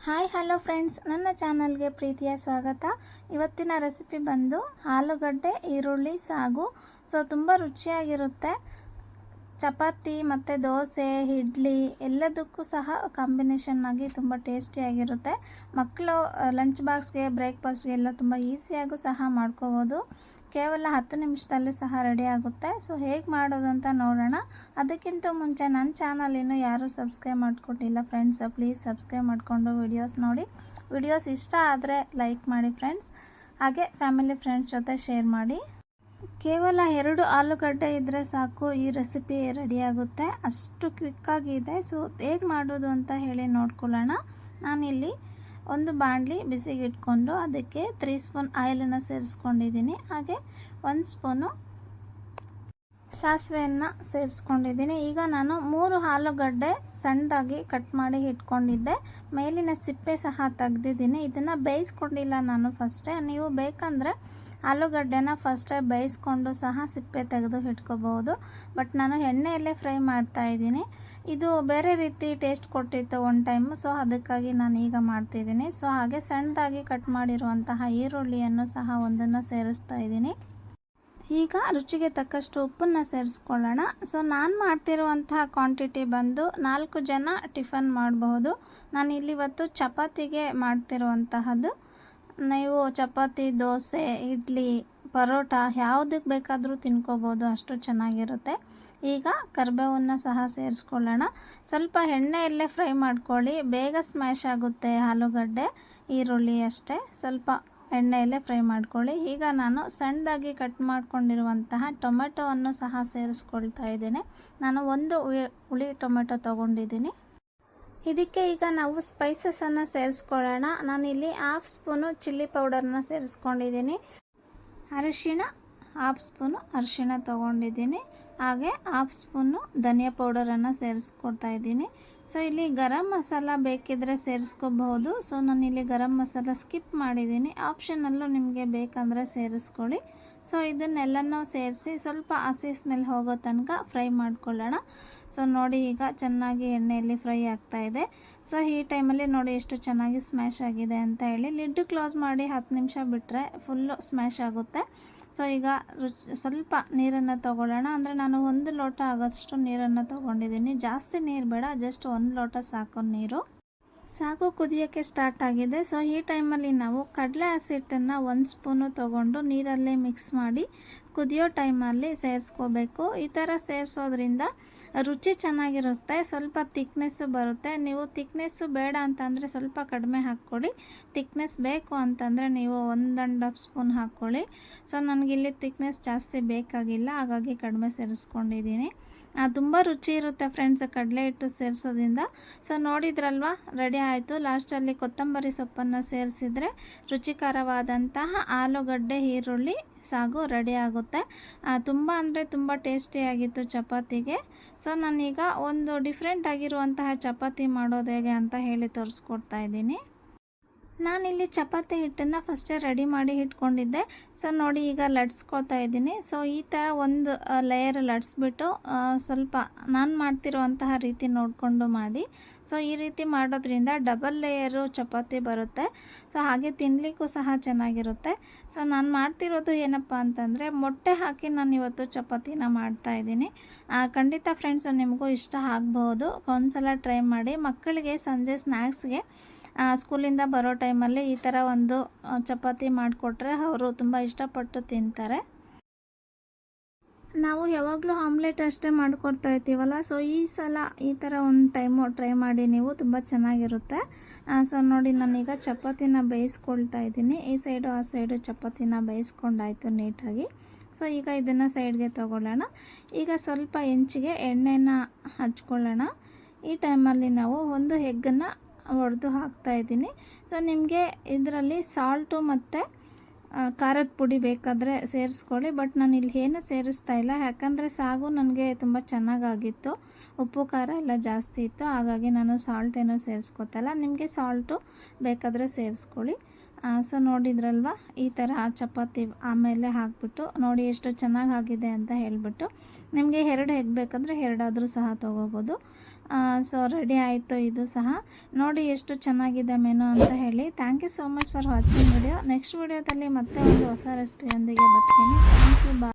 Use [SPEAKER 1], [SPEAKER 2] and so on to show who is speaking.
[SPEAKER 1] Hi hello friends, ನನ್ನ ಚಾನಲ್ಗೆ ಪ್ರೀತಿಯ ಸ್ವಾಗತ. ಇವತ್ತಿನ ರೆಸಿಪಿ ಬಂದು ಆಲೂಗಡ್ಡೆ ಈರುಳ್ಳಿ ಸಾಗು. ತುಂಬ ರುಚಿಯಾಗಿರುತ್ತೆ. ಚಪಾತಿ ಮತ್ತು ದೋಸೆ, ಇಡ್ಲಿ ಎಲ್ಲದಕ್ಕೂ ಸಹ ಕಾಂಬಿನೇಷನ್ ಆಗಿ ತುಂಬ ಟೇಸ್ಟಿಯಾಗಿರುತ್ತೆ. ಮಕ್ಕಳು ಲಂಚ್ ಬಾಕ್ಸ್ಗೆ, ಬ್ರೇಕ್ಫಾಸ್ಟ್ಗೆ ಎಲ್ಲ ತುಂಬ ಈಸಿಯಾಗೂ ಸಹ ಮಾಡ್ಕೋಬೋದು. ಕೇವಲ 10 ನಿಮಿಷದಲ್ಲಿ ಸಹ ರೆಡಿ ಆಗುತ್ತೆ. ಹೇಗೆ ಮಾಡೋದು ಅಂತ ನೋಡೋಣ. ಅದಕ್ಕಿಂತ ಮುಂಚೆ ನನ್ನ ಚಾನಲ್ ಇನ್ನೂ ಯಾರೂ ಸಬ್ಸ್ಕ್ರೈಬ್ ಮಾಡ್ಕೊಟ್ಟಿಲ್ಲ ಫ್ರೆಂಡ್ಸ್, ಪ್ಲೀಸ್ ಸಬ್ಸ್ಕ್ರೈಬ್ ಮಾಡಿಕೊಂಡು ವಿಡಿಯೋಸ್ ನೋಡಿ. ವಿಡಿಯೋಸ್ ಇಷ್ಟ ಆದರೆ ಲೈಕ್ ಮಾಡಿ ಫ್ರೆಂಡ್ಸ್. ಹಾಗೆ ಫ್ಯಾಮಿಲಿ ಫ್ರೆಂಡ್ಸ್ ಜೊತೆ ಶೇರ್ ಮಾಡಿ. ಕೇವಲ 2 ಆಲೂಗಡ್ಡೆ ಇದ್ದರೆ ಸಾಕು, ಈ ರೆಸಿಪಿ ರೆಡಿಯಾಗುತ್ತೆ. ಅಷ್ಟು ಕ್ವಿಕ್ಕಾಗಿದೆ. ಹೇಗೆ ಮಾಡೋದು ಅಂತ ಹೇಳಿ ನೋಡ್ಕೊಳ್ಳೋಣ. ನಾನಿಲ್ಲಿ ಒಂದು ಬಾಣಲಿ ಬಿಸಿಗೆ ಇಟ್ಕೊಂಡು ಅದಕ್ಕೆ 3 ಸ್ಪೂನ್ ಆಯಿಲನ್ನು ಸೇರಿಸ್ಕೊಂಡಿದ್ದೀನಿ. ಹಾಗೆ 1 ಸ್ಪೂನು ಸಾಸಿವೆಯನ್ನು ಸೇರಿಸ್ಕೊಂಡಿದ್ದೀನಿ. ಈಗ ನಾನು 3 ಆಲೂಗಡ್ಡೆ ಸಣ್ಣದಾಗಿ ಕಟ್ ಮಾಡಿ ಇಟ್ಕೊಂಡಿದ್ದೆ. ಮೇಲಿನ ಸಿಪ್ಪೆ ಸಹ ತೆಗೆದಿದ್ದೀನಿ. ಇದನ್ನು ಬೇಯಿಸ್ಕೊಂಡಿಲ್ಲ ನಾನು ಫಸ್ಟೇ. ನೀವು ಬೇಕಂದರೆ ಆಲೂಗಡ್ಡೆನ ಫಸ್ಟೇ ಬೇಯಿಸ್ಕೊಂಡು ಸಹ ಸಿಪ್ಪೆ ತೆಗೆದು ಇಟ್ಕೋಬಹುದು. ಬಟ್ ನಾನು ಎಣ್ಣೆಯಲ್ಲೇ ಫ್ರೈ ಮಾಡ್ತಾಯಿದ್ದೀನಿ. ಇದು ಬೇರೆ ರೀತಿ ಟೇಸ್ಟ್ ಕೊಟ್ಟಿತ್ತು ಒನ್ ಟೈಮು. ಅದಕ್ಕಾಗಿ ನಾನು ಈಗ ಮಾಡ್ತಿದ್ದೀನಿ. ಹಾಗೆ ಸಣ್ಣದಾಗಿ ಕಟ್ ಮಾಡಿರುವಂತಹ ಈರುಳ್ಳಿಯನ್ನು ಸಹ ಒಂದನ್ನು ಸೇರಿಸ್ತಾ ಇದ್ದೀನಿ. ಈಗ ರುಚಿಗೆ ತಕ್ಕಷ್ಟು ಉಪ್ಪನ್ನು ಸೇರಿಸ್ಕೊಳ್ಳೋಣ. ನಾನು ಮಾಡ್ತಿರುವಂತಹ ಕ್ವಾಂಟಿಟಿ ಬಂದು 4 ಜನ ಟಿಫನ್ ಮಾಡಬಹುದು. ನಾನು ಇಲ್ಲಿ ಇವತ್ತು ಚಪಾತಿಗೆ ಮಾಡ್ತಿರುವಂತಹದ್ದು. ನೀವು ಚಪಾತಿ, ದೋಸೆ, ಇಡ್ಲಿ, ಪರೋಟ ಯಾವುದಕ್ಕೆ ಬೇಕಾದರೂ ತಿನ್ಕೋಬೋದು, ಅಷ್ಟು ಚೆನ್ನಾಗಿರುತ್ತೆ. ಈಗ ಕರಿಬೇವನ್ನು ಸಹ ಸೇರಿಸ್ಕೊಳ್ಳೋಣ. ಸ್ವಲ್ಪ ಎಣ್ಣೆಯಲ್ಲೇ ಫ್ರೈ ಮಾಡ್ಕೊಳ್ಳಿ, ಬೇಗ ಸ್ಮ್ಯಾಶ್ ಆಗುತ್ತೆ ಆಲೂಗಡ್ಡೆ, ಈರುಳ್ಳಿ ಅಷ್ಟೇ. ಸ್ವಲ್ಪ ಎಣ್ಣೆಯಲ್ಲೇ ಫ್ರೈ ಮಾಡ್ಕೊಳ್ಳಿ. ಈಗ ನಾನು ಸಣ್ಣದಾಗಿ ಕಟ್ ಮಾಡ್ಕೊಂಡಿರುವಂತಹ ಟೊಮೆಟೊವನ್ನು ಸಹ ಸೇರಿಸ್ಕೊಳ್ತಾ ಇದ್ದೀನಿ. ನಾನು 1 ಹುಳಿ ಟೊಮೆಟೊ ತೊಗೊಂಡಿದ್ದೀನಿ. ಇದಕ್ಕೆ ಈಗ ನಾವು ಸ್ಪೈಸಸನ್ನು ಸೇರಿಸ್ಕೊಳ್ಳೋಣ. ನಾನಿಲ್ಲಿ 1/2 ಸ್ಪೂನು ಚಿಲ್ಲಿ ಪೌಡರನ್ನ ಸೇರಿಸ್ಕೊಂಡಿದ್ದೀನಿ. ಅರಿಶಿಣ 1/2 ಸ್ಪೂನು ಅರಿಶಿಣ ತೊಗೊಂಡಿದ್ದೀನಿ. ಹಾಗೆ 1/2 ಸ್ಪೂನು ಧನಿಯಾ ಪೌಡರನ್ನು ಸೇರಿಸ್ಕೊಡ್ತಾ ಇದ್ದೀನಿ. ಇಲ್ಲಿ ಗರಂ ಮಸಾಲ ಬೇಕಿದ್ದರೆ ಸೇರಿಸ್ಕೋಬಹುದು. ನಾನಿಲ್ಲಿ ಗರಂ ಮಸಾಲ ಸ್ಕಿಪ್ ಮಾಡಿದ್ದೀನಿ. ಆಪ್ಷನಲ್ಲು ನಿಮಗೆ ಬೇಕಂದರೆ ಸೇರಿಸ್ಕೊಳ್ಳಿ. ಇದನ್ನೆಲ್ಲನೂ ಸೇರಿಸಿ ಸ್ವಲ್ಪ ಹಸಿ ಸ್ಮೆಲ್ ಹೋಗೋ ತನಕ ಫ್ರೈ ಮಾಡ್ಕೊಳ್ಳೋಣ. ನೋಡಿ, ಈಗ ಚೆನ್ನಾಗಿ ಎಣ್ಣೆಯಲ್ಲಿ ಫ್ರೈ ಆಗ್ತಾ ಇದೆ. ಈ ಟೈಮಲ್ಲಿ ನೋಡಿ ಎಷ್ಟು ಚೆನ್ನಾಗಿ ಸ್ಮ್ಯಾಶ್ ಆಗಿದೆ ಅಂತ ಹೇಳಿ. ಲಿಡ್ ಕ್ಲೋಸ್ ಮಾಡಿ 10 ನಿಮಿಷ ಬಿಟ್ಟರೆ ಫುಲ್ಲು ಸ್ಮ್ಯಾಶ್ ಆಗುತ್ತೆ. ಈಗ ಸ್ವಲ್ಪ ನೀರನ್ನು ತೊಗೊಳ್ಳೋಣ. ಅಂದರೆ ನಾನು 1 ಲೋಟ ಆಗೋಷ್ಟು ನೀರನ್ನು ತೊಗೊಂಡಿದ್ದೀನಿ. ಜಾಸ್ತಿ ನೀರು ಬೇಡ, ಜಸ್ಟ್ 1 ಲೋಟ ಸಾಕು ನೀರು. ಸಾಗು ಕುದಿಯೋಕ್ಕೆ ಸ್ಟಾರ್ಟ್ ಆಗಿದೆ. ಈ ಟೈಮಲ್ಲಿ ನಾವು ಕಡಲೆ ಹಸಿಟ್ಟನ್ನು 1 ಸ್ಪೂನು ತೊಗೊಂಡು ನೀರಲ್ಲೇ ಮಿಕ್ಸ್ ಮಾಡಿ ಕುದಿಯೋ ಟೈಮಲ್ಲಿ ಸೇರಿಸ್ಕೋಬೇಕು. ಈ ಥರ ಸೇರಿಸೋದ್ರಿಂದ ರುಚಿ ಚೆನ್ನಾಗಿರುತ್ತೆ. ಸ್ವಲ್ಪ ತಿಕ್ನೆಸ್ಸು ಬರುತ್ತೆ. ನೀವು ತಿಕ್ನೆಸ್ಸು ಬೇಡ ಅಂತಂದರೆ ಸ್ವಲ್ಪ ಕಡಿಮೆ ಹಾಕ್ಕೊಳ್ಳಿ. ತಿಕ್ನೆಸ್ ಬೇಕು ಅಂತಂದರೆ ನೀವು 1.5 ಸ್ಪೂನ್ ಹಾಕ್ಕೊಳ್ಳಿ. ನನಗಿಲ್ಲಿ ತಿಕ್ನೆಸ್ ಜಾಸ್ತಿ ಬೇಕಾಗಿಲ್ಲ, ಹಾಗಾಗಿ ಕಡಿಮೆ ಸೇರಿಸ್ಕೊಂಡಿದ್ದೀನಿ. ತುಂಬ ರುಚಿ ಇರುತ್ತೆ ಫ್ರೆಂಡ್ಸ್ ಕಡಲೆ ಹಿಟ್ಟು ಸೇರಿಸೋದ್ರಿಂದ. ನೋಡಿದ್ರಲ್ವ, ರೆಡಿ ಆಯಿತು. ಲಾಸ್ಟಲ್ಲಿ ಕೊತ್ತಂಬರಿ ಸೊಪ್ಪನ್ನು ಸೇರಿಸಿದರೆ ರುಚಿಕರವಾದಂತಹ ಆಲೂಗಡ್ಡೆ ಈರುಳ್ಳಿ ಸಾಗು ರೆಡಿ ಆಗುತ್ತೆ. ತುಂಬ ಅಂದರೆ ತುಂಬ ಟೇಸ್ಟಿಯಾಗಿತ್ತು ಚಪಾತಿಗೆ. ನಾನೀಗ ಒಂದು ಡಿಫ್ರೆಂಟ್ ಆಗಿರುವಂತಹ ಚಪಾತಿ ಮಾಡೋದು ಹೇಗೆ ಅಂತ ಹೇಳಿ ತೋರಿಸ್ಕೊಡ್ತಾ ಇದ್ದೀನಿ. ನಾನಿಲ್ಲಿ ಚಪಾತಿ ಹಿಟ್ಟನ್ನು ಫಸ್ಟೇ ರೆಡಿ ಮಾಡಿ ಇಟ್ಕೊಂಡಿದ್ದೆ. ನೋಡಿ, ಈಗ ಲಟ್ಸ್ಕೊಳ್ತಾ ಇದ್ದೀನಿ. ಈ ಥರ ಒಂದು ಲೇಯರ್ ಲಟ್ಸ್ಬಿಟ್ಟು ಸ್ವಲ್ಪ ನಾನು ಮಾಡ್ತಿರುವಂತಹ ರೀತಿ ನೋಡಿಕೊಂಡು ಮಾಡಿ. ಈ ರೀತಿ ಮಾಡೋದ್ರಿಂದ ಡಬಲ್ ಲೇಯರು ಚಪಾತಿ ಬರುತ್ತೆ. ಹಾಗೆ ತಿನ್ನಲಿಕ್ಕೂ ಸಹ ಚೆನ್ನಾಗಿರುತ್ತೆ. ನಾನು ಮಾಡ್ತಿರೋದು ಏನಪ್ಪ ಅಂತಂದರೆ ಮೊಟ್ಟೆ ಹಾಕಿ ನಾನು ಇವತ್ತು ಚಪಾತಿನ ಮಾಡ್ತಾಯಿದ್ದೀನಿ. ಖಂಡಿತ ಫ್ರೆಂಡ್ಸು ನಿಮಗೂ ಇಷ್ಟ ಆಗ್ಬೋದು. ಒಂದ್ಸಲ ಟ್ರೈ ಮಾಡಿ. ಮಕ್ಕಳಿಗೆ ಸಂಜೆ ಸ್ನ್ಯಾಕ್ಸ್ಗೆ ಸ್ಕೂಲಿಂದ ಬರೋ ಟೈಮಲ್ಲಿ ಈ ಥರ ಒಂದು ಚಪಾತಿ ಮಾಡಿಕೊಟ್ರೆ ಅವರು ತುಂಬ ಇಷ್ಟಪಟ್ಟು ತಿಂತಾರೆ. ನಾವು ಯಾವಾಗಲೂ ಆಮ್ಲೆಟ್ ಅಷ್ಟೇ ಮಾಡಿಕೊಡ್ತಾ ಇರ್ತೀವಲ್ಲ. ಈ ಸಲ ಈ ಥರ ಒಂದು ಟೈಮು ಟ್ರೈ ಮಾಡಿ ನೀವು, ತುಂಬ ಚೆನ್ನಾಗಿರುತ್ತೆ. ನೋಡಿ, ನಾನೀಗ ಚಪಾತಿನ ಬೇಯಿಸ್ಕೊಳ್ತಾ ಇದ್ದೀನಿ. ಈ ಸೈಡು ಆ ಸೈಡು ಚಪಾತಿನ ಬೇಯಿಸ್ಕೊಂಡಾಯಿತು ನೀಟಾಗಿ. ಈಗ ಇದನ್ನು ಸೈಡ್ಗೆ ತೊಗೊಳ್ಳೋಣ. ಈಗ ಸ್ವಲ್ಪ ಹೆಂಚಿಗೆ ಎಣ್ಣೆನ ಹಚ್ಕೊಳ್ಳೋಣ. ಈ ಟೈಮಲ್ಲಿ ನಾವು ಒಂದು ಎಗ್ಗನ್ನು ಒಡೆದು ಹಾಕ್ತಾಯಿದ್ದೀನಿ. ನಿಮಗೆ ಇದರಲ್ಲಿ ಸಾಲ್ಟು ಮತ್ತು ಖಾರದ ಪುಡಿ ಬೇಕಾದರೆ ಸೇರಿಸ್ಕೊಳ್ಳಿ. ಬಟ್ ನಾನು ಇಲ್ಲಿ ಏನು ಸೇರಿಸ್ತಾ ಇಲ್ಲ, ಯಾಕಂದರೆ ಸಾಗು ನನಗೆ ತುಂಬ ಚೆನ್ನಾಗಾಗಿತ್ತು. ಉಪ್ಪು ಖಾರ ಎಲ್ಲ ಜಾಸ್ತಿ ಇತ್ತು, ಹಾಗಾಗಿ ನಾನು ಸಾಲ್ಟ್ ಏನೂ ಸೇರಿಸ್ಕೊತಲ್ಲ. ನಿಮಗೆ ಸಾಲ್ಟು ಬೇಕಾದರೆ ಸೇರಿಸ್ಕೊಳ್ಳಿ. ಸೊ ನೋಡಿದ್ರಲ್ವ, ಈ ಥರ ಚಪಾತಿ ಆಮೇಲೆ ಹಾಕ್ಬಿಟ್ಟು ನೋಡಿ ಎಷ್ಟು ಚೆನ್ನಾಗಿ ಆಗಿದೆ ಅಂತ ಹೇಳಿಬಿಟ್ಟು. ನಿಮಗೆ 2 ಎಗ್ ಬೇಕಂದರೆ 2 ಆದರೂ ಸಹ ತೊಗೋಬೋದು. ಸೊ ರೆಡಿ ಆಯಿತು ಇದು ಸಹ. ನೋಡಿ ಎಷ್ಟು ಚೆನ್ನಾಗಿದೆ ಮೆನು ಅಂತ ಹೇಳಿ. Thank you so much for watching video. Next ವಿಡಿಯೋದಲ್ಲಿ ಮತ್ತೆ ಒಂದು ಹೊಸ ರೆಸಿಪಿಯೊಂದಿಗೆ ಬರ್ತೀನಿ. Thank you. ಬಾಯ್.